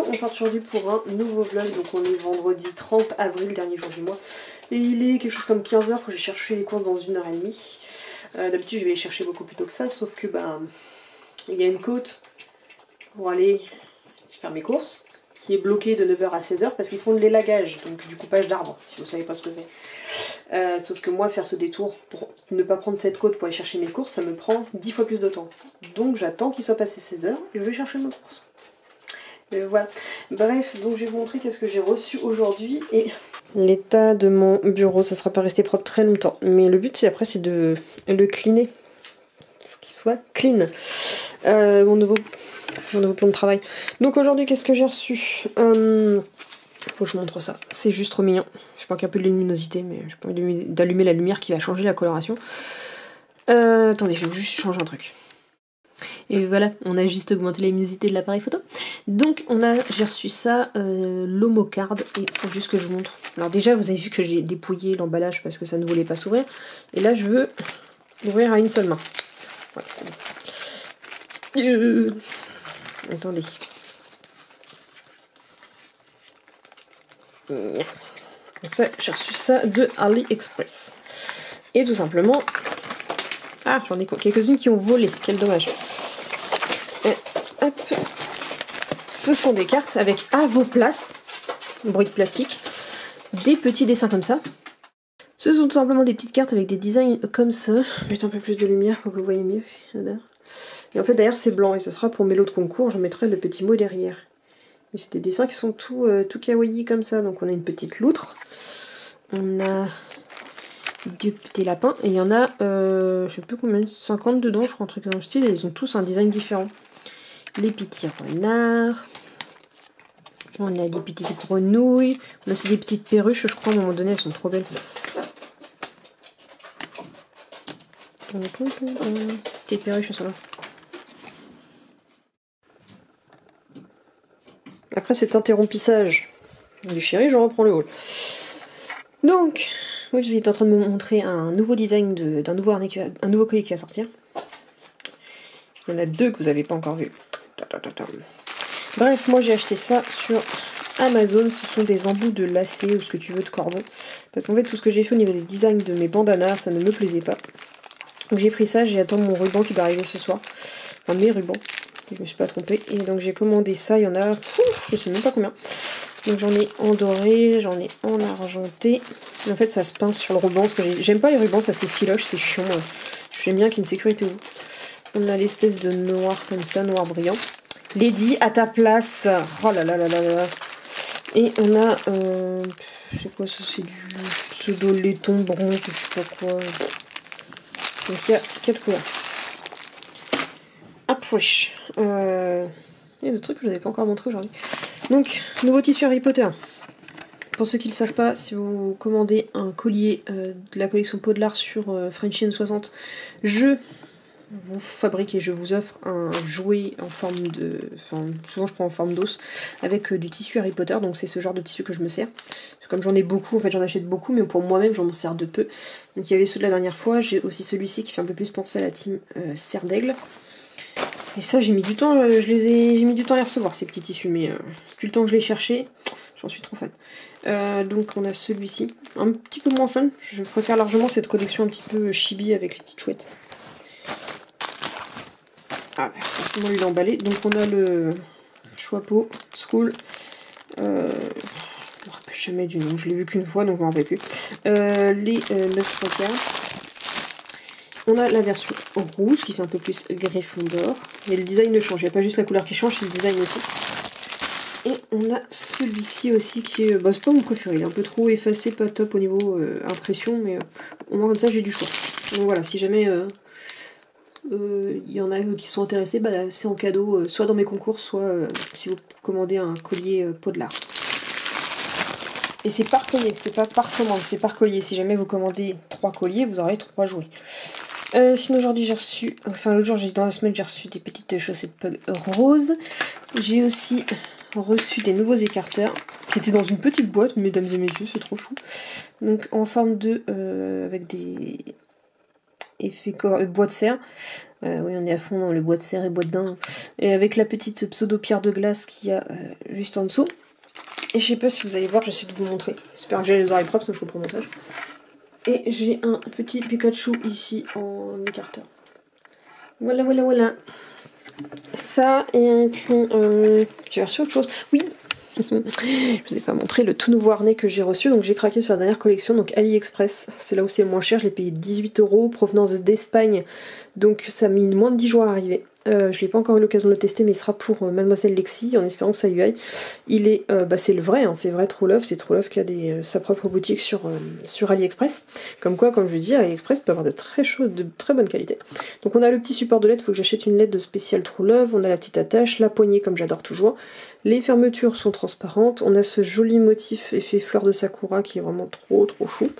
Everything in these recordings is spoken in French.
on sort aujourd'hui pour un nouveau vlog, donc on est vendredi 30 avril, dernier jour du mois. Et il est quelque chose comme 15h, faut que j'ai cherché les courses dans 1h30. D'habitude je vais les chercher beaucoup plus tôt que ça, sauf que il y a une côte pour aller faire mes courses, qui est bloquée de 9h à 16h parce qu'ils font de l'élagage, donc du coupage d'arbres, si vous savez pas ce que c'est. Sauf que moi, faire ce détour pour ne pas prendre cette côte pour aller chercher mes courses, ça me prend 10 fois plus de temps. Donc j'attends qu'il soit passé 16h et je vais chercher mes courses. Voilà. Bref, donc je vais vous montrer qu'est-ce que j'ai reçu aujourd'hui et l'état de mon bureau. Ça sera pas resté propre très longtemps, mais le but après c'est de le cleaner. Faut qu'il soit clean. Mon nouveau plan de travail. Donc aujourd'hui, qu'est-ce que j'ai reçu? Faut que je montre ça. C'est juste trop mignon. Je manque un peu de luminosité, mais j'ai pas envie d'allumer la lumière qui va changer la coloration. Attendez, je vais juste changer un truc. Et voilà, on a juste augmenté la luminosité de l'appareil photo. Donc j'ai reçu ça, l'Homocard, et il faut juste que je vous montre. Alors déjà, vous avez vu que j'ai dépouillé l'emballage parce que ça ne voulait pas s'ouvrir. Et là, je veux l'ouvrir à une seule main. Ouais, c'est bon. Attendez. Ça, j'ai reçu ça de AliExpress. Et tout simplement... Ah, j'en ai quelques-unes qui ont volé. Quel dommage. Et, hop. Ce sont des cartes avec à vos places, bruit de plastique, des petits dessins comme ça. Ce sont tout simplement des petites cartes avec des designs comme ça. Je vais mettre un peu plus de lumière pour que vous voyez mieux. Et en fait, derrière, c'est blanc et ce sera pour mes lots de concours. Je mettrai le petit mot derrière. Mais c'est des dessins qui sont tout kawaii comme ça. Donc on a une petite loutre. On a deux petits lapins. Et il y en a, je sais plus combien, 50 dedans, je crois, un truc dans le style. Et ils ont tous un design différent. Les petits renards. On a des petites grenouilles. On a aussi des petites perruches, je crois, à un moment donné, elles sont trop belles. Petites perruches, ça là. Après cet interrompissage du chéri, je reprends le haul. Donc, oui, j'étais en train de me montrer un nouveau design d'un nouveau collier qui va sortir. Il y en a deux que vous n'avez pas encore vu. Bref, moi j'ai acheté ça sur Amazon. Ce sont des embouts de lacets ou ce que tu veux de cordon. Parce qu'en fait, tout ce que j'ai fait au niveau des designs de mes bandanas, ça ne me plaisait pas. Donc j'ai pris ça, j'attends mon ruban qui doit arriver ce soir. Enfin, mes rubans. Je me suis pas trompée. Et donc j'ai commandé ça, il y en a, je sais même pas combien. Donc j'en ai en doré, j'en ai en argenté. Et en fait ça se pince sur le ruban, parce que j'aime pas les rubans, ça s'effiloche, c'est chiant. J'aime bien qu'il y ait une sécurité au bout. On a l'espèce de noir comme ça, noir brillant. Lady, à ta place. Oh là là là là là. Et on a, je sais quoi ça, c'est du pseudo laiton bronze, je sais pas quoi. Donc il y a 4 couleurs. Après, il y a des trucs que je n'avais pas encore montré aujourd'hui. Donc, nouveau tissu Harry Potter. Pour ceux qui ne le savent pas, si vous commandez un collier de la collection Podelard sur Frenchy N60, je vous fabrique et je vous offre un jouet en forme de... Enfin, souvent je prends en forme d'os, avec du tissu Harry Potter, donc c'est ce genre de tissu que je me sers. Comme j'en ai beaucoup, en fait j'en achète beaucoup, mais pour moi-même j'en sers de peu. Donc il y avait ceux de la dernière fois, j'ai aussi celui-ci qui fait un peu plus penser à la team Serre d'Aigle. Et ça j'ai mis du temps, j'ai mis du temps à les recevoir ces petits tissus, mais depuis le temps que je les cherchais, j'en suis trop fan. Donc on a celui-ci, un petit peu moins fun, je préfère largement cette collection un petit peu chibi avec les petites chouettes. Ah, forcément lui l'emballer. Donc on a le Choixpeau School. Je me rappelle jamais du nom, je l'ai vu qu'une fois donc je m'en rappelle plus. Les 9 3/4. On a la version rouge qui fait un peu plus Gryffondor. Mais le design ne change, il n'y a pas juste la couleur qui change, c'est le design aussi. Et on a celui-ci aussi qui est, c'est pas mon préféré, il est un peu trop effacé, pas top au niveau impression, mais au moins comme ça j'ai du choix. Donc voilà, si jamais il y en a qui sont intéressés, c'est en cadeau, soit dans mes concours, soit si vous commandez un collier Podelard. Et c'est par collier, c'est pas par commande, c'est par collier. Si jamais vous commandez 3 colliers, vous aurez 3 jouets. Sinon aujourd'hui j'ai reçu, enfin l'autre jour, dans la semaine, j'ai reçu des petites chaussettes Pug roses. J'ai aussi reçu des nouveaux écarteurs qui étaient dans une petite boîte, mesdames et messieurs, c'est trop chou. Donc en forme de, avec des effet bois de serre. Oui, on est à fond dans le bois de serre et bois de daim. Et avec la petite pseudo pierre de glace qu'il y a juste en dessous. Et je sais pas si vous allez voir, j'essaie de vous montrer. J'espère que j'ai les oreilles propres, sinon je coupe au montage. Et j'ai un petit Pikachu ici en écarteur. Voilà, voilà, voilà. Ça et un crayon. J'ai reçu autre chose. Oui. Je vous ai pas montré le tout nouveau harnais que j'ai reçu, donc j'ai craqué sur la dernière collection, donc AliExpress, c'est là où c'est le moins cher, je l'ai payé 18 €, provenance d'Espagne, donc ça a mis moins de 10 jours à arriver. Je n'ai pas encore eu l'occasion de le tester, mais il sera pour Mademoiselle Lexi, en espérant que ça lui aille. Il est, c'est le vrai, hein, c'est vrai True Love, c'est True Love qui a sa propre boutique sur AliExpress. Comme quoi, comme je dis, AliExpress peut avoir de très bonne qualité. Donc on a le petit support de LED, il faut que j'achète une LED de spécial True Love, on a la petite attache, la poignée comme j'adore toujours. Les fermetures sont transparentes, on a ce joli motif effet fleur de sakura qui est vraiment trop chou.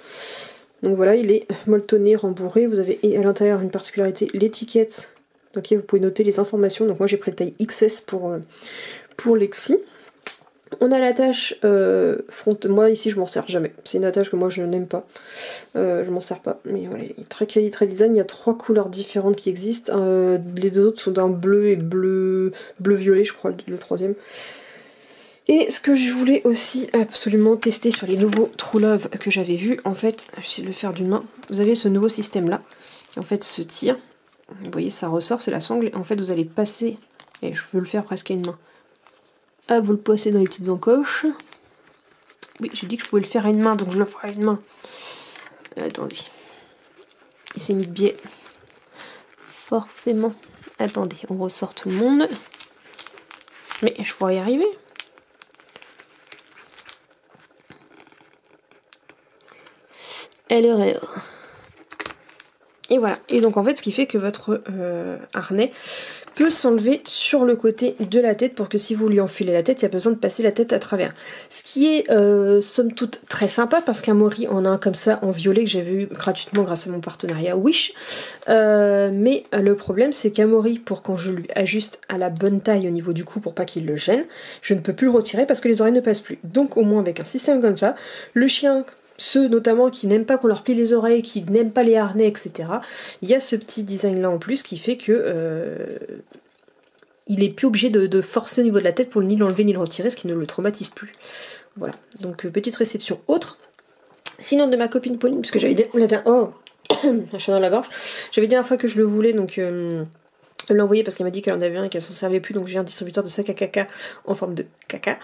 Donc voilà, il est molletonné, rembourré, vous avez à l'intérieur une particularité, l'étiquette. Donc vous pouvez noter les informations. Donc moi j'ai pris taille XS pour Lexi. On a l'attache front. Moi ici je m'en sers jamais. C'est une attache que moi je n'aime pas. Je m'en sers pas. Mais voilà, il est très quali, très design. Il y a 3 couleurs différentes qui existent. Les 2 autres sont d'un bleu et bleu violet, je crois, le 3e. Et ce que je voulais aussi absolument tester sur les nouveaux True Love que j'avais vus, en fait, j'essaie de le faire d'une main. Vous avez ce nouveau système là qui en fait se tire. Vous voyez, ça ressort, c'est la sangle. En fait, vous allez passer, et je veux le faire presque à une main. Ah, vous le passez dans les petites encoches. Oui, j'ai dit que je pouvais le faire à une main, donc je le ferai à une main. Attendez. Il s'est mis de biais. Forcément. Attendez, on ressort tout le monde. Mais je pourrais y arriver. Alors. Et voilà. Et donc en fait, ce qui fait que votre harnais peut s'enlever sur le côté de la tête pour que si vous lui enfilez la tête, il n'y a pas besoin de passer la tête à travers. Ce qui est somme toute très sympa parce qu'un Mori en a un comme ça en violet que j'avais eu gratuitement grâce à mon partenariat Wish. Mais le problème c'est qu'un Mori, pour quand je lui ajuste à la bonne taille au niveau du cou pour pas qu'il le gêne, je ne peux plus le retirer parce que les oreilles ne passent plus. Donc au moins avec un système comme ça, le chien... Ceux notamment qui n'aiment pas qu'on leur plie les oreilles, qui n'aiment pas les harnais, etc. Il y a ce petit design là en plus qui fait que il est plus obligé de forcer au niveau de la tête pour ni l'enlever ni le retirer, ce qui ne le traumatise plus. Voilà, donc petite réception autre. Sinon de ma copine Pauline, parce que j'avais dit la dernière... Oh, un chat dans la gorge. J'avais dit la dernière fois que je le voulais, donc... Elle l'a envoyé parce qu'elle m'a dit qu'elle en avait un et qu'elle s'en servait plus, donc j'ai un distributeur de sac à caca en forme de caca.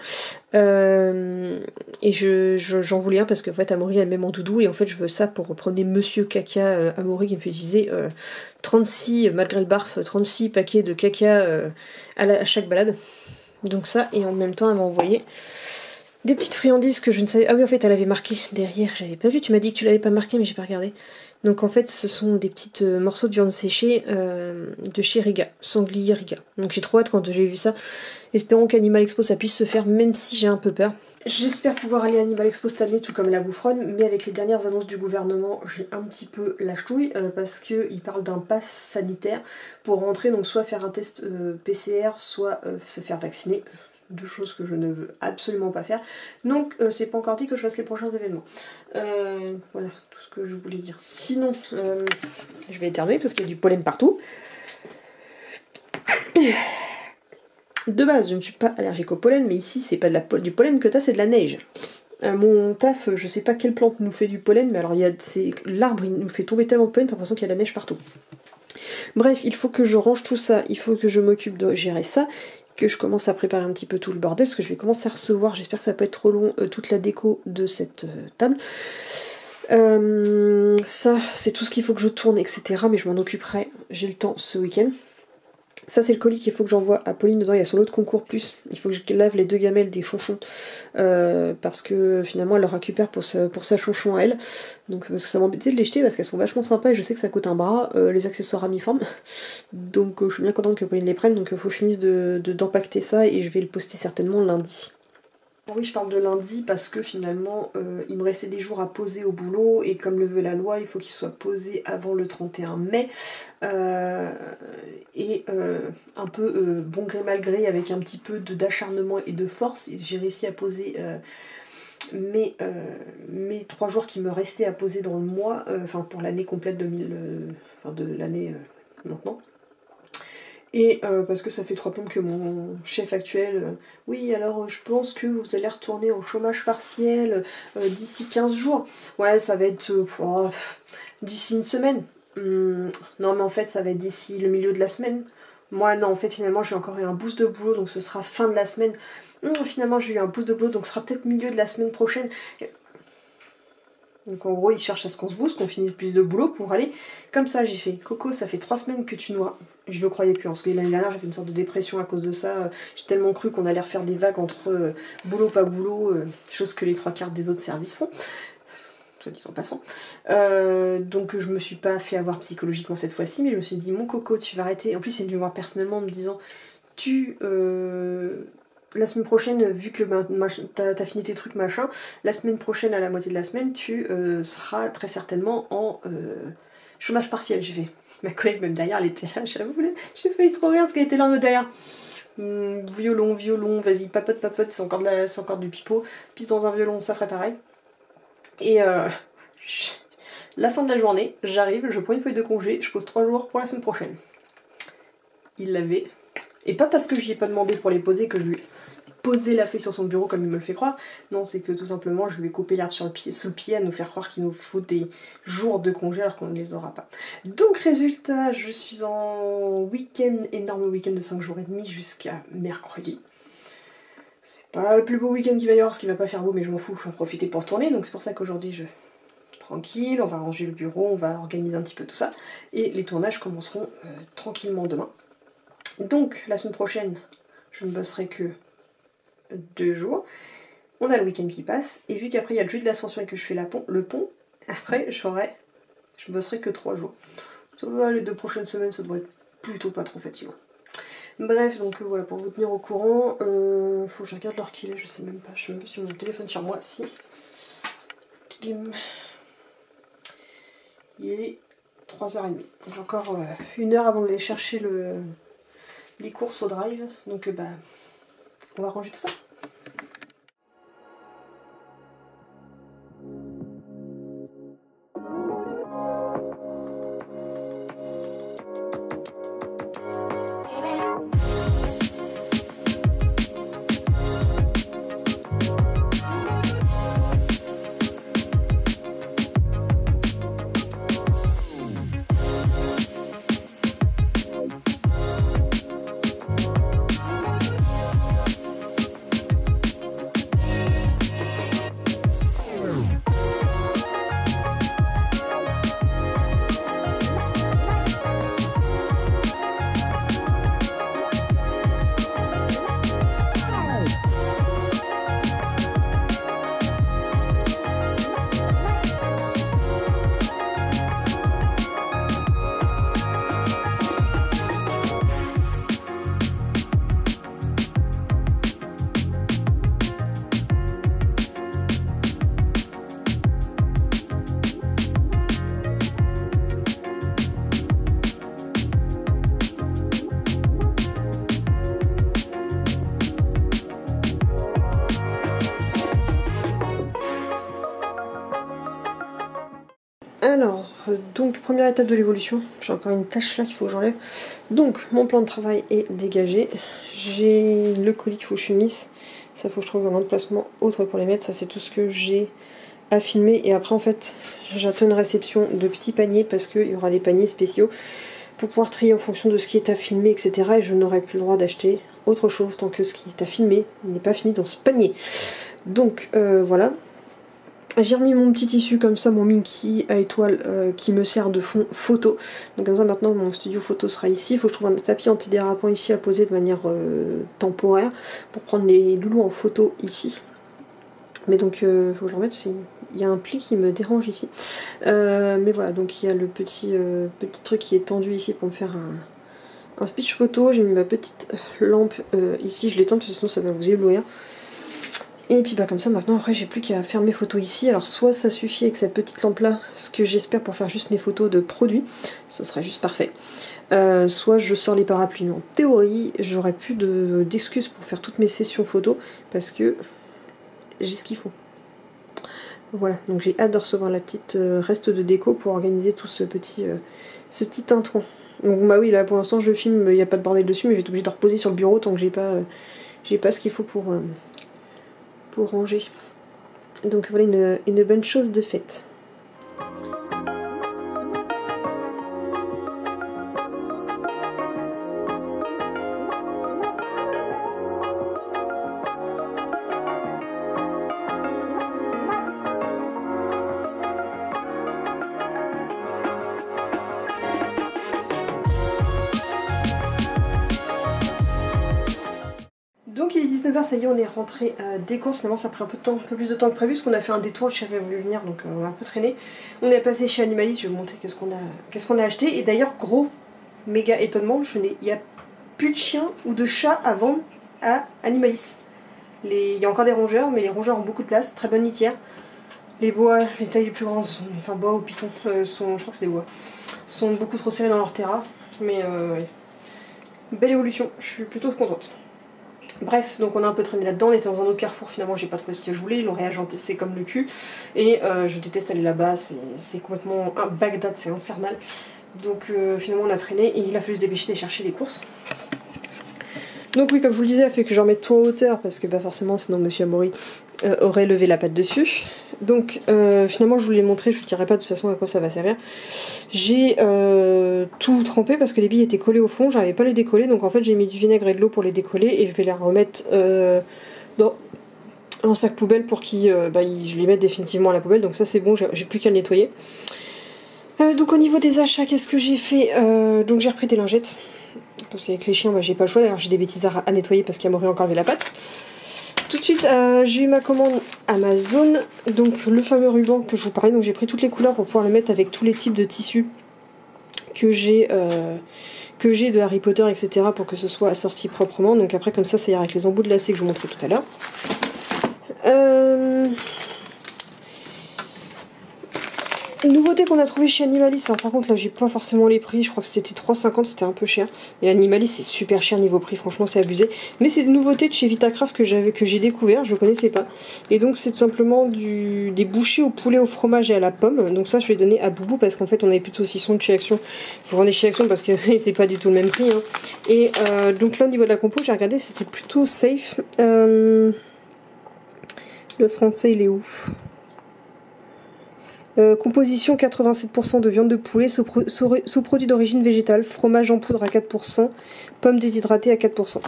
Et j'en voulais un parce qu'en fait Amaury elle m'aime en doudou et en fait je veux ça pour reprendre Monsieur Caca Amaury qui me fait utiliser 36, malgré le barf, 36 paquets de caca à chaque balade. Donc ça, et en même temps elle m'a envoyé des petites friandises que je ne savais... Ah oui, en fait elle avait marqué derrière, j'avais pas vu, tu m'as dit que tu l'avais pas marqué mais j'ai pas regardé. Donc en fait ce sont des petits morceaux de viande séchée de chez Riga, Sanglier Riga. Donc j'ai trop hâte quand j'ai vu ça. Espérons qu'Animal Expo ça puisse se faire même si j'ai un peu peur. J'espère pouvoir aller à Animal Expo cette année tout comme la bouffonne, mais avec les dernières annonces du gouvernement j'ai un petit peu la ch'touille parce qu'ils parlent d'un pass sanitaire pour rentrer, donc soit faire un test PCR, soit se faire vacciner. 2 choses que je ne veux absolument pas faire. Donc c'est pas encore dit que je fasse les prochains événements. Voilà tout ce que je voulais dire. Sinon, je vais éternuer parce qu'il y a du pollen partout. De base, je ne suis pas allergique au pollen, mais ici c'est pas du pollen que t'as, c'est de la neige. Mon taf, je sais pas quelle plante nous fait du pollen, mais alors l'arbre il nous fait tomber tellement de pollen, t'as l'impression qu'il y a de la neige partout. Bref, il faut que je range tout ça, il faut que je m'occupe de gérer ça, que je commence à préparer un petit peu tout le bordel, parce que je vais commencer à recevoir, j'espère que ça peut être trop long, toute la déco de cette table. Ça, c'est tout ce qu'il faut que je tourne, etc. Mais je m'en occuperai, j'ai le temps ce week-end. Ça c'est le colis qu'il faut que j'envoie à Pauline, dedans il y a son autre concours plus, il faut que je lave les 2 gamelles des chonchons, parce que finalement elle le récupère pour sa chonchon à elle, donc parce que ça m'embêtait de les jeter parce qu'elles sont vachement sympas et je sais que ça coûte un bras, les accessoires à mi-forme, donc je suis bien contente que Pauline les prenne, donc il faut que je finisse d'empacter ça et je vais le poster certainement lundi. Oui, je parle de lundi parce que finalement il me restait des jours à poser au boulot et comme le veut la loi, il faut qu'il soit posé avant le 31 mai. Un peu bon gré mal gré avec un petit peu d'acharnement et de force, j'ai réussi à poser mes 3 jours qui me restaient à poser dans le mois, enfin pour l'année complète de l'année maintenant. Et parce que ça fait 3 plombes que mon chef actuel, oui alors je pense que vous allez retourner au chômage partiel d'ici 15 jours. Ouais, ça va être d'ici une semaine. Non mais en fait ça va être d'ici le milieu de la semaine. Moi non, en fait finalement j'ai encore eu un boost de boulot, donc ce sera fin de la semaine. Finalement j'ai eu un boost de boulot, donc ce sera peut-être milieu de la semaine prochaine. Donc en gros il cherche à ce qu'on se booste, qu'on finisse plus de boulot pour aller. Comme ça j'ai fait, Coco ça fait 3 semaines que tu nous... Je le croyais plus, parce que l'année dernière j'ai fait une sorte de dépression à cause de ça. J'ai tellement cru qu'on allait refaire des vagues entre boulot pas boulot, chose que les 3/4 des autres services font, soit disant passant. Donc je me suis pas fait avoir psychologiquement cette fois-ci, mais je me suis dit mon Coco tu vas arrêter. En plus il est venu me voir personnellement en me disant la semaine prochaine, vu que t'as fini tes trucs machin, la semaine prochaine à la moitié de la semaine tu seras très certainement en chômage partiel. J'ai fait, ma collègue même derrière elle était là, j'ai failli trop rire parce qu'elle était là en mode derrière. Violon, vas-y papote, c'est encore du pipeau, pisse dans un violon, ça ferait pareil. Et la fin de la journée, j'arrive, je prends une feuille de congé, je pose 3 jours pour la semaine prochaine. Il l'avait. Et pas parce que je lui ai pas demandé pour les poser que je lui ai posé la feuille sur son bureau comme il me le fait croire. Non, c'est que tout simplement je lui ai coupé l'herbe sous le pied à nous faire croire qu'il nous faut des jours de congé alors qu'on ne les aura pas. Donc résultat, je suis en week-end, énorme week-end de 5 jours et demi jusqu'à mercredi. C'est pas le plus beau week-end qu'il va y avoir parce qu'il va pas faire beau, mais je m'en fous, je vais en profiter pour tourner. Donc c'est pour ça qu'aujourd'hui tranquille, on va ranger le bureau, on va organiser un petit peu tout ça. Et les tournages commenceront tranquillement demain. Donc la semaine prochaine, je ne bosserai que 2 jours. On a le week-end qui passe. Et vu qu'après il y a le jeudi de l'ascension et que je fais le pont, après je bosserai que 3 jours. Ça va, les 2 prochaines semaines, ça devrait être plutôt pas trop fatigant. Bref, donc voilà, pour vous tenir au courant, faut que je regarde l'heure qu'il est, je sais même pas si mon téléphone sur moi, si. Il est 3h30. Donc j'ai encore 1 heure avant d'aller chercher les courses au drive. Donc on va ranger tout ça. Alors, donc première étape de l'évolution, j'ai encore une tâche là qu'il faut que j'enlève. Donc mon plan de travail est dégagé, j'ai le colis qu'il faut que je finisse, ça faut que je trouve un emplacement autre pour les mettre, ça c'est tout ce que j'ai à filmer. Et après en fait j'attends une réception de petits paniers parce qu'il y aura les paniers spéciaux pour pouvoir trier en fonction de ce qui est à filmer, etc. Et je n'aurai plus le droit d'acheter autre chose tant que ce qui est à filmer n'est pas fini dans ce panier. Donc voilà. J'ai remis mon petit tissu comme ça, mon Minky à étoile qui me sert de fond photo. Donc comme ça maintenant mon studio photo sera ici. Il faut que je trouve un tapis antidérapant ici à poser de manière temporaire pour prendre les loulous en photo ici. Mais donc il faut que je le remette, il y a un pli qui me dérange ici. Mais voilà, donc il y a le petit truc qui est tendu ici pour me faire un speech photo. J'ai mis ma petite lampe ici, je l'éteins parce que sinon ça va vous éblouir. Et puis comme ça maintenant après j'ai plus qu'à faire mes photos ici. Alors soit ça suffit avec cette petite lampe là, ce que j'espère pour faire juste mes photos de produits, ce serait juste parfait. Soit je sors les parapluies, mais en théorie j'aurais plus d'excuses pour faire toutes mes sessions photos parce que j'ai ce qu'il faut. Voilà, donc j'ai hâte de recevoir la petite reste de déco pour organiser tout ce petit intro. Donc bah oui, là pour l'instant je filme, il n'y a pas de bordel dessus, mais je vais être obligée de reposer sur le bureau tant que j'ai pas ce qu'il faut pour ranger. Donc voilà une bonne chose de faite. Donc il est 19h, ça y est, on est rentré des courses. Finalement ça a pris un peu de temps, un peu plus de temps que prévu, parce qu'on a fait un détour, le chef a voulu venir, donc on a un peu traîné. On est passé chez Animaliste, je vais vous montrer qu'est-ce qu'on a acheté. Et d'ailleurs, gros méga étonnement, il n'y a plus de chiens ou de chats à vendre à Animaliste. Il y a encore des rongeurs, mais les rongeurs ont beaucoup de place, très bonne litière. Les bois, les tailles les plus grandes, enfin bois ou python, je crois que c'est des bois, sont beaucoup trop serrés dans leur terra. Mais ouais. Belle évolution, je suis plutôt contente. Bref, donc on a un peu traîné là-dedans, on était dans un autre carrefour, finalement j'ai pas trouvé ce que je voulais, ils l'ont réagenté, c'est comme le cul. Et je déteste aller là-bas, c'est complètement un Bagdad, c'est infernal. Donc finalement on a traîné et il a fallu se dépêcher d'aller chercher les courses. Donc oui, comme je vous le disais, il a fait que j'en mette tout en hauteur, parce que bah forcément sinon Monsieur Amaury aurait levé la patte dessus. Donc finalement je vous l'ai montré, je vous dirai pas de toute façon à quoi ça va servir. J'ai tout trempé parce que les billes étaient collées au fond, j'arrivais pas à les décoller, donc en fait j'ai mis du vinaigre et de l'eau pour les décoller et je vais les remettre dans un sac poubelle pour que je les mette définitivement à la poubelle. Donc ça c'est bon, j'ai plus qu'à le nettoyer. Donc au niveau des achats, qu'est-ce que j'ai fait? Donc j'ai repris des lingettes parce qu'avec les chiens j'ai pas le choix, d'ailleurs j'ai des bêtises à nettoyer parce qu'il m'aurait encore levé la patte. Tout de suite, j'ai eu ma commande Amazon, donc le fameux ruban que je vous parlais. Donc j'ai pris toutes les couleurs pour pouvoir le mettre avec tous les types de tissus que j'ai de Harry Potter, etc. pour que ce soit assorti proprement. Donc après, comme ça ira avec les embouts de lacets que je vous montrais tout à l'heure. Nouveauté qu'on a trouvé chez Animaliste, alors par contre là j'ai pas forcément les prix, je crois que c'était 3,50, c'était un peu cher. Et Animaliste c'est super cher niveau prix, franchement c'est abusé. Mais c'est une nouveauté de chez Vitacraft que j'ai découvert, je connaissais pas. Et donc c'est tout simplement des bouchées au poulet, au fromage et à la pomme. Donc ça je vais donner à Boubou parce qu'en fait on avait plus de saucisson de chez Action. Il faut vendre chez Action parce que c'est pas du tout le même prix. Hein. Et donc là au niveau de la compo j'ai regardé, c'était plutôt safe. Le français il est où ? Composition 87% de viande de poulet, sous-produit d'origine végétale, fromage en poudre à 4%, pommes déshydratées à 4%.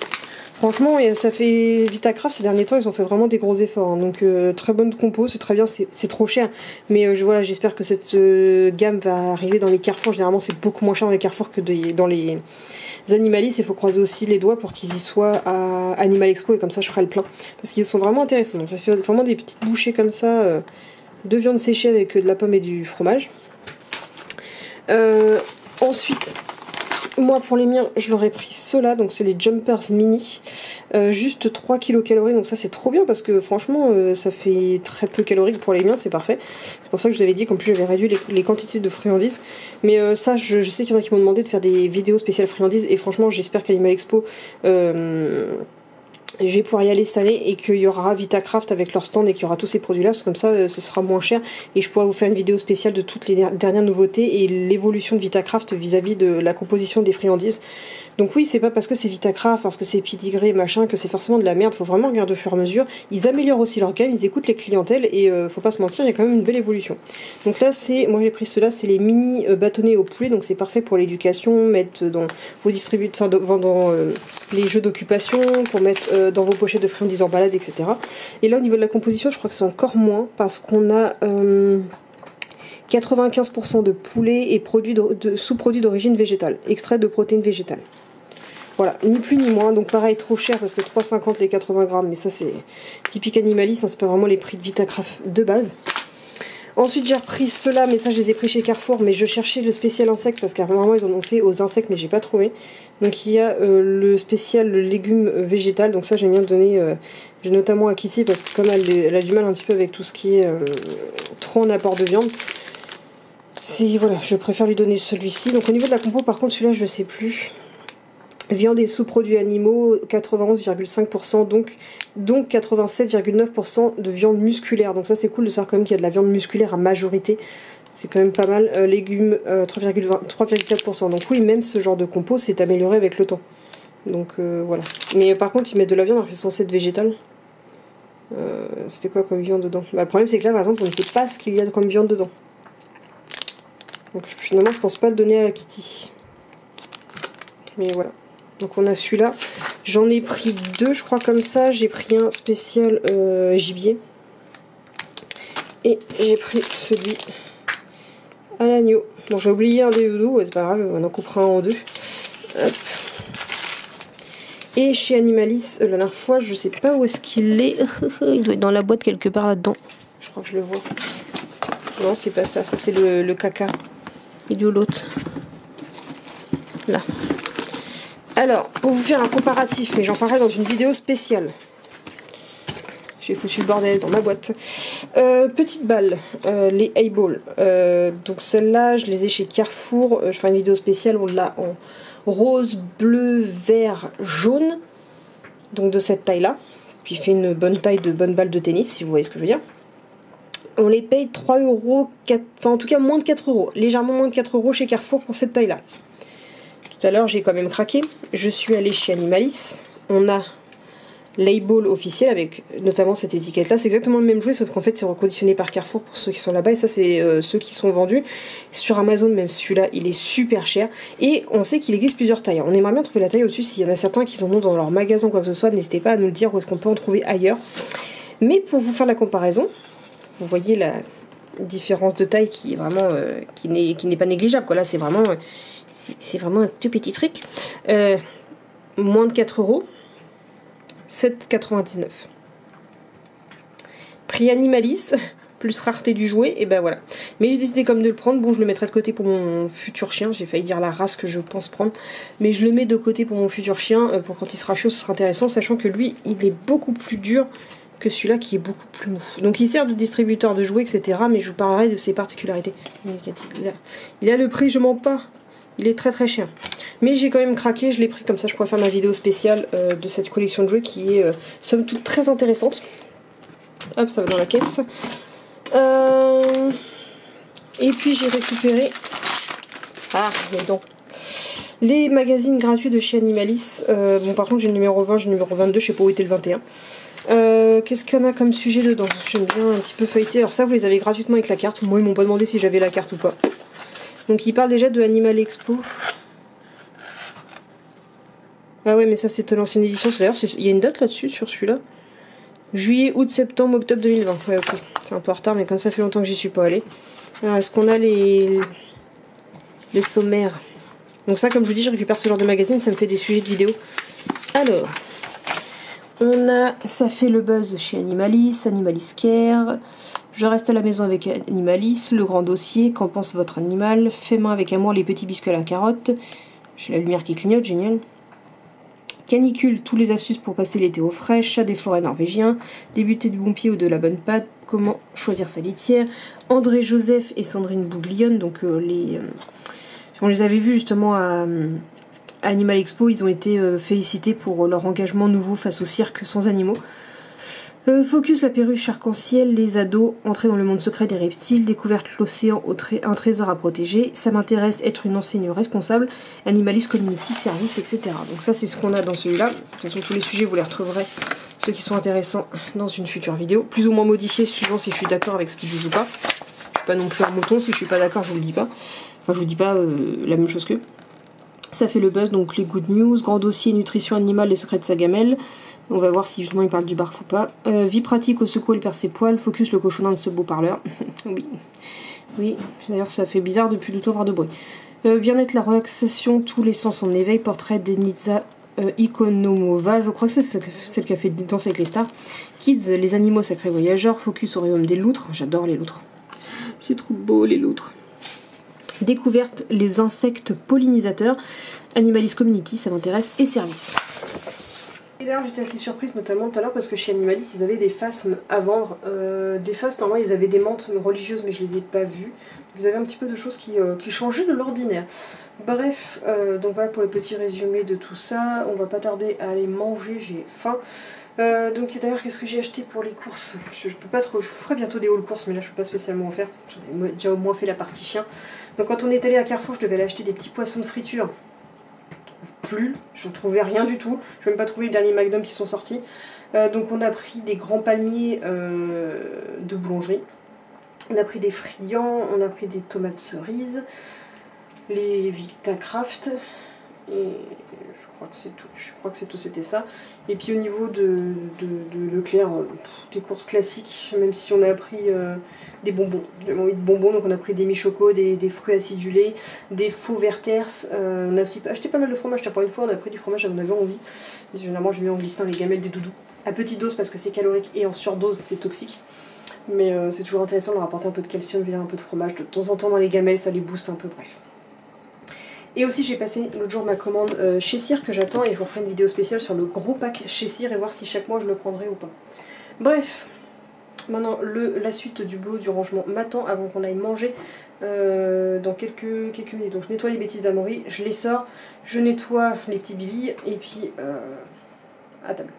Franchement, ça fait Vitacraft ces derniers temps, ils ont fait vraiment des gros efforts. Hein. Donc très bonne compo, c'est très bien, c'est trop cher. Mais voilà, j'espère que cette gamme va arriver dans les carrefours. Généralement, c'est beaucoup moins cher dans les carrefours que dans les Animalistes. Il faut croiser aussi les doigts pour qu'ils y soient à Animal Expo et comme ça je ferai le plein. Parce qu'ils sont vraiment intéressants. Donc ça fait vraiment des petites bouchées comme ça. De viande séchée avec de la pomme et du fromage. Ensuite, moi pour les miens, je leur ai pris ceux-là, donc c'est les Jumpers Mini. Juste 3 kcal, donc ça c'est trop bien parce que franchement ça fait très peu calorique pour les miens, c'est parfait. C'est pour ça que je vous avais dit qu'en plus j'avais réduit les quantités de friandises. Mais ça, je sais qu'il y en a qui m'ont demandé de faire des vidéos spéciales friandises et franchement j'espère qu'à l'Animal Expo je vais pouvoir y aller cette année et qu'il y aura Vitacraft avec leur stand et qu'il y aura tous ces produits là parce que comme ça ce sera moins cher et je pourrai vous faire une vidéo spéciale de toutes les dernières nouveautés et l'évolution de Vitacraft vis-à-vis de la composition des friandises. Donc oui, c'est pas parce que c'est Vitacraft, parce que c'est Pedigree machin que c'est forcément de la merde, faut vraiment regarder au fur et à mesure. Ils améliorent aussi leur gamme, ils écoutent les clientèles et faut pas se mentir, il y a quand même une belle évolution. Donc là moi j'ai pris ceux-là, c'est les mini bâtonnets au poulet, donc c'est parfait pour l'éducation, mettre dans vos distributeurs, enfin dans les jeux d'occupation, pour mettre dans vos pochettes de friandises en balade, etc. Et là au niveau de la composition, je crois que c'est encore moins parce qu'on a 95% de poulet et sous-produits d'origine végétale, extrait de protéines végétales. Voilà, ni plus ni moins, donc pareil, trop cher parce que 3,50 les 80 grammes, mais ça c'est typique Animaliste, hein, c'est pas vraiment les prix de Vitacraft de base. Ensuite j'ai repris ceux-là, mais ça je les ai pris chez Carrefour, mais je cherchais le spécial insecte parce qu'apparemment ils en ont fait aux insectes, mais j'ai pas trouvé. Donc il y a le spécial légumes végétal, donc ça j'aime bien donner, j'ai notamment à Kitty parce que comme elle a du mal un petit peu avec tout ce qui est trop en apport de viande. Voilà, je préfère lui donner celui-ci. Donc au niveau de la compo par contre celui-là je sais plus. Viande et sous-produits animaux, 91,5%, donc 87,9% de viande musculaire. Donc ça c'est cool de savoir quand même qu'il y a de la viande musculaire à majorité. C'est quand même pas mal. Légumes, 3,4%. Donc oui, même ce genre de compost s'est amélioré avec le temps. Donc voilà. Mais par contre, ils mettent de la viande alors que c'est censé être végétal. C'était quoi comme viande dedans? Bah, le problème c'est que là par exemple on ne sait pas ce qu'il y a comme viande dedans. Donc finalement je pense pas le donner à Kitty. Mais voilà. Donc on a celui-là. J'en ai pris deux je crois comme ça. J'ai pris un spécial gibier. Et j'ai pris celui à l'agneau. Bon j'ai oublié un des doudous, ouais, c'est pas grave, on en coupera un en deux. Hop. Et chez Animalis, la dernière fois, je sais pas où est-ce qu'il est. Il doit être dans la boîte quelque part là-dedans. Je crois que je le vois. Non, c'est pas ça. Ça, c'est le caca. Et de l'autre. Là. Alors, pour vous faire un comparatif, mais j'en parlerai dans une vidéo spéciale. J'ai foutu le bordel dans ma boîte. Petite balle, les A-Ball. Donc celle-là, je les ai chez Carrefour. Je ferai une vidéo spéciale. On l'a en rose, bleu, vert, jaune. Donc de cette taille-là. Puis il fait une bonne taille de bonne balle de tennis, si vous voyez ce que je veux dire. On les paye 3 €, enfin en tout cas moins de 4 €. Légèrement moins de 4 € chez Carrefour pour cette taille-là. Tout à l'heure, j'ai quand même craqué. Je suis allée chez Animalis. On a l'A-Ball officiel avec notamment cette étiquette-là. C'est exactement le même jouet, sauf qu'en fait, c'est reconditionné par Carrefour pour ceux qui sont là-bas. Et ça, c'est ceux qui sont vendus. Sur Amazon, même celui-là, il est super cher. Et on sait qu'il existe plusieurs tailles. On aimerait bien trouver la taille au-dessus. S'il y en a certains qui en ont dans leur magasin ou quoi que ce soit, n'hésitez pas à nous le dire où est-ce qu'on peut en trouver ailleurs. Mais pour vous faire la comparaison, vous voyez la différence de taille qui est vraiment qui n'est pas négligeable, quoi. Là, c'est vraiment un tout petit truc. Moins de 4 €. 7,99. Prix Animalis, plus rareté du jouet, et ben voilà. Mais j'ai décidé comme de le prendre. Bon, je le mettrai de côté pour mon futur chien. J'ai failli dire la race que je pense prendre. Mais je le mets de côté pour mon futur chien. Pour quand il sera chaud, ce sera intéressant. Sachant que lui, il est beaucoup plus dur que celui-là qui est beaucoup plus mou. Donc il sert de distributeur de jouets, etc. Mais je vous parlerai de ses particularités. Il a le prix, je mens pas. Il est très très cher. Mais j'ai quand même craqué, je l'ai pris comme ça, je pourrais faire ma vidéo spéciale de cette collection de jouets qui est somme toute très intéressante. Hop, ça va dans la caisse. Et puis j'ai récupéré les magazines gratuits de chez Animalis. Bon, par contre j'ai le numéro 20, j'ai le numéro 22, je sais pas où était le 21. Qu'est-ce qu'on a comme sujet dedans? J'aime bien un petit peu feuilleter. Alors ça, vous les avez gratuitement avec la carte. Moi, ils m'ont pas demandé si j'avais la carte ou pas. Donc il parle déjà de Animal Expo. Ah ouais, mais ça c'était l'ancienne édition. D'ailleurs, il y a une date là-dessus sur celui-là. Juillet, août, septembre, octobre 2020. Ouais, ok. C'est un peu en retard, mais comme ça fait longtemps que j'y suis pas allée. Alors, est-ce qu'on a les sommaires? Donc ça, comme je vous dis, je récupère ce genre de magazine, ça me fait des sujets de vidéo. Alors, on a Ça fait le buzz chez Animalis, Animalis Care. Je reste à la maison avec Animalis, le grand dossier, qu'en pense votre animal? Fait main avec amour les petits biscuits à la carotte. J'ai la lumière qui clignote, génial. Canicule, tous les astuces pour passer l'été au frais. Chat des forêts norvégiens. Débuter du bon pied ou de la bonne patte. Comment choisir sa litière. André Joseph et Sandrine Bouglione. Donc on les avait vus justement à Animal Expo. Ils ont été félicités pour leur engagement nouveau face au cirque sans animaux. Focus, la perruche arc-en-ciel, les ados, entrer dans le monde secret des reptiles, découverte l'océan, un trésor à protéger, ça m'intéresse, être une enseigne responsable, Animalis Community Service, etc. Donc ça c'est ce qu'on a dans celui-là. De toute façon tous les sujets vous les retrouverez, ceux qui sont intéressants, dans une future vidéo, plus ou moins modifiés suivant si je suis d'accord avec ce qu'ils disent ou pas. Je suis pas non plus un mouton, si je suis pas d'accord je vous le dis pas. Enfin je vous dis pas la même chose qu'eux. Ça fait le buzz, donc les good news, grand dossier nutrition animale, les secrets de sa gamelle. On va voir si justement il parle du barf ou pas. Vie pratique au secours, il perd ses poils. Focus, le cochonnin de ce beau parleur. Oui, d'ailleurs ça fait bizarre depuis le tout avoir de bruit. Bien-être, la relaxation, tous les sens en éveil. Portrait d'Enitza Ikonomova, je crois que c'est celle qui a fait Danse avec les stars. Kids, les animaux sacrés voyageurs. Focus au royaume des loutres. J'adore les loutres. C'est trop beau les loutres. Découverte, les insectes pollinisateurs. Animalis Community, ça m'intéresse. Et service. Et d'ailleurs j'étais assez surprise notamment tout à l'heure parce que chez Animalis ils avaient des phasmes à vendre. Des phasmes, normalement ils avaient des menthes religieuses mais je les ai pas vues. Vous avez un petit peu de choses qui changeaient de l'ordinaire. Bref, donc voilà pour le petit résumé de tout ça. On va pas tarder à aller manger, j'ai faim. Donc d'ailleurs, qu'est-ce que j'ai acheté pour les courses? Je peux pas trop, je vous ferai bientôt des hauls courses, mais là je peux pas spécialement en faire. J'en ai déjà au moins fait la partie chien. Donc quand on est allé à Carrefour, je devais aller acheter des petits poissons de friture. Plus, je ne trouvais rien du tout. Je n'ai même pas trouvé les derniers McDo qui sont sortis. Donc on a pris des grands palmiers de boulangerie. On a pris des friands, on a pris des tomates cerises, les Vitacraft, et je crois que c'est tout. Je crois que c'est tout, c'était ça. Et puis au niveau de Leclerc, des courses classiques, même si on a pris des bonbons. J'avais envie de bonbons, donc on a pris des mi-choco, des fruits acidulés, des faux Werthers. On a aussi acheté pas mal de fromage. Pour une fois, on a pris du fromage, on avait envie. Mais généralement, je mets en glissant les gamelles des doudous. À petite dose parce que c'est calorique et en surdose, c'est toxique. Mais c'est toujours intéressant de leur apporter un peu de calcium via un peu de fromage. De temps en temps dans les gamelles, ça les booste un peu, bref. Et aussi j'ai passé l'autre jour ma commande chez Cire que j'attends et je vous ferai une vidéo spéciale sur le gros pack chez Cire et voir si chaque mois je le prendrai ou pas. Bref, maintenant la suite du boulot du rangement m'attend avant qu'on aille manger dans quelques minutes. Donc je nettoie les bêtises d'Amaury, je les sors, je nettoie les petits bibilles et puis à table.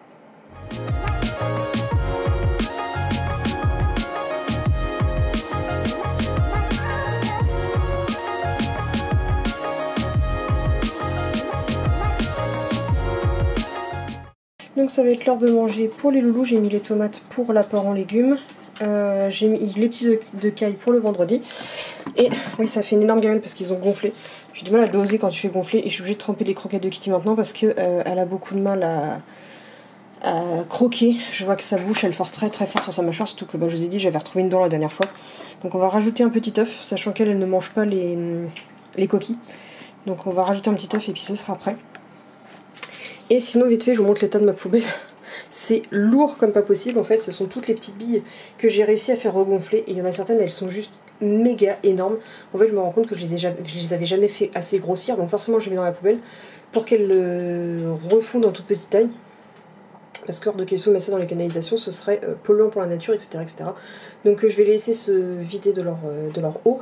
Donc ça va être l'heure de manger pour les loulous. J'ai mis les tomates pour l'apport en légumes. J'ai mis les petits œufs de caille pour le vendredi. Et oui, ça fait une énorme gamelle parce qu'ils ont gonflé. J'ai du mal à doser quand tu fais gonfler et je suis obligée de tremper les croquettes de Kitty maintenant parce que elle a beaucoup de mal à croquer. Je vois que sa bouche elle force très très fort sur sa mâchoire, surtout que je vous ai dit j'avais retrouvé une dent la dernière fois. Donc on va rajouter un petit œuf, sachant qu'elle ne mange pas les coquilles. Donc on va rajouter un petit œuf et puis ce sera prêt. Et sinon, vite fait, je vous montre l'état de ma poubelle. C'est lourd comme pas possible. En fait, ce sont toutes les petites billes que j'ai réussi à faire regonfler. Et il y en a certaines, elles sont juste méga énormes. En fait, je me rends compte que je les avais jamais fait assez grossir. Donc forcément, je les mets dans la poubelle pour qu'elles refondent en toute petite taille. Parce que hors de question de mettre ça dans les canalisations, ce serait polluant pour la nature, etc. etc. Donc je vais les laisser se vider de leur eau.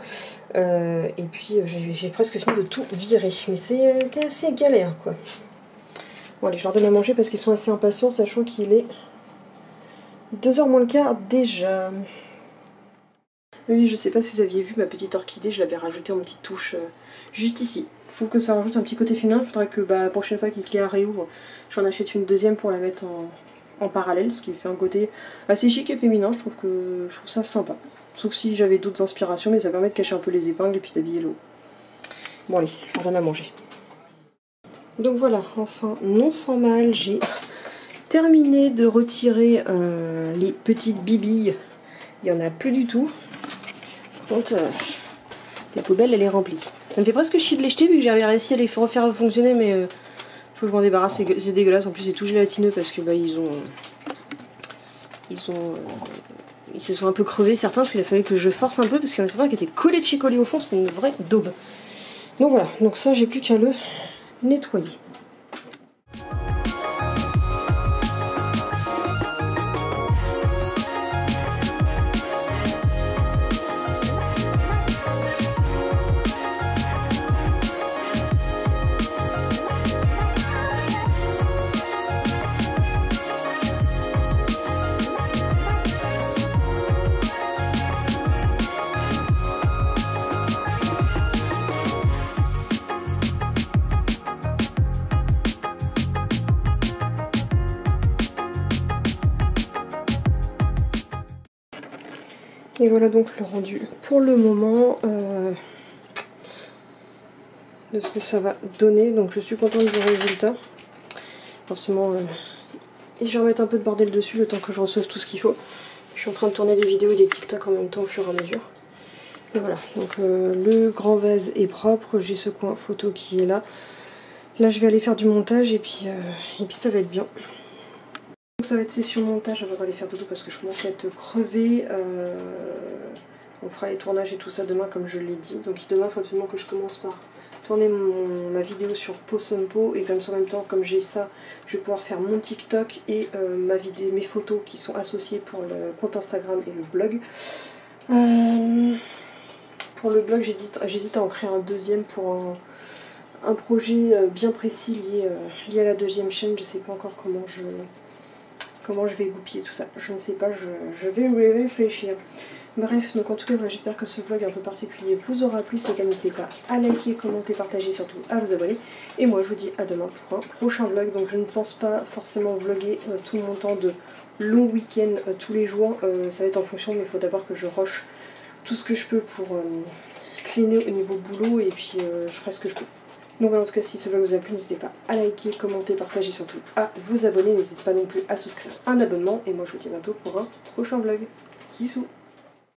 Et puis j'ai presque fini de tout virer. Mais c'était assez galère, quoi. Bon allez, je leur donne à manger parce qu'ils sont assez impatients, sachant qu'il est 2h moins le quart déjà. Oui, je sais pas si vous aviez vu ma petite orchidée, je l'avais rajoutée en petite touche juste ici. Je trouve que ça rajoute un petit côté féminin. Il faudrait que la prochaine fois qu'Ikea réouvre, j'en achète une deuxième pour la mettre en parallèle, ce qui fait un côté assez chic et féminin. Je trouve ça sympa. Sauf si j'avais d'autres inspirations, mais ça permet de cacher un peu les épingles et puis d'habiller l'eau. Bon allez, je leur donne à manger. Donc voilà, enfin, non sans mal, j'ai terminé de retirer les petites bibilles. Il n'y en a plus du tout. Par contre, la poubelle, elle est remplie. Ça me fait presque chier de les jeter vu que j'avais réussi à les refaire fonctionner, mais faut que je m'en débarrasse, c'est dégueulasse. En plus, c'est tout gélatineux parce que ils se sont un peu crevés certains parce qu'il a fallu que je force un peu parce qu'il y en a certains qui étaient collés de chez collés au fond, c'était une vraie daube. Donc voilà, donc ça, j'ai plus qu'à le nettoyer. Et voilà donc le rendu pour le moment de ce que ça va donner. Donc je suis contente du résultat. Forcément, et je vais remettre un peu de bordel dessus le temps que je reçoive tout ce qu'il faut. Je suis en train de tourner des vidéos et des TikTok en même temps au fur et à mesure. Et voilà, donc le grand vase est propre. J'ai ce coin photo qui est là. Là je vais aller faire du montage et puis ça va être bien. Donc ça va être session montage avant d'aller faire dodo parce que je commence à être crevée. On fera les tournages et tout ça demain comme je l'ai dit. Donc demain il faut absolument que je commence par tourner ma vidéo sur Posompo et comme ça en même temps comme j'ai ça je vais pouvoir faire mon TikTok et mes photos qui sont associées pour le compte Instagram et le blog. pour le blog, j'hésite à en créer un deuxième pour un projet bien précis lié à la deuxième chaîne. Je sais pas encore comment je vais goupiller tout ça. Je ne sais pas, je vais y réfléchir. Bref, donc en tout cas, voilà, j'espère que ce vlog un peu particulier vous aura plu. C'est qu'à n'hésitez pas à liker, commenter, partager, surtout à vous abonner. Et moi, je vous dis à demain pour un prochain vlog. Donc je ne pense pas forcément vlogger tout mon temps de long week-end tous les jours. Ça va être en fonction, mais il faut d'abord que je rush tout ce que je peux pour cleaner au niveau boulot. Et puis je ferai ce que je peux. Donc voilà, en tout cas, si ce vlog vous a plu, n'hésitez pas à liker, commenter, partager, surtout à vous abonner. N'hésitez pas non plus à souscrire un abonnement. Et moi, je vous dis à bientôt pour un prochain vlog. Bisous.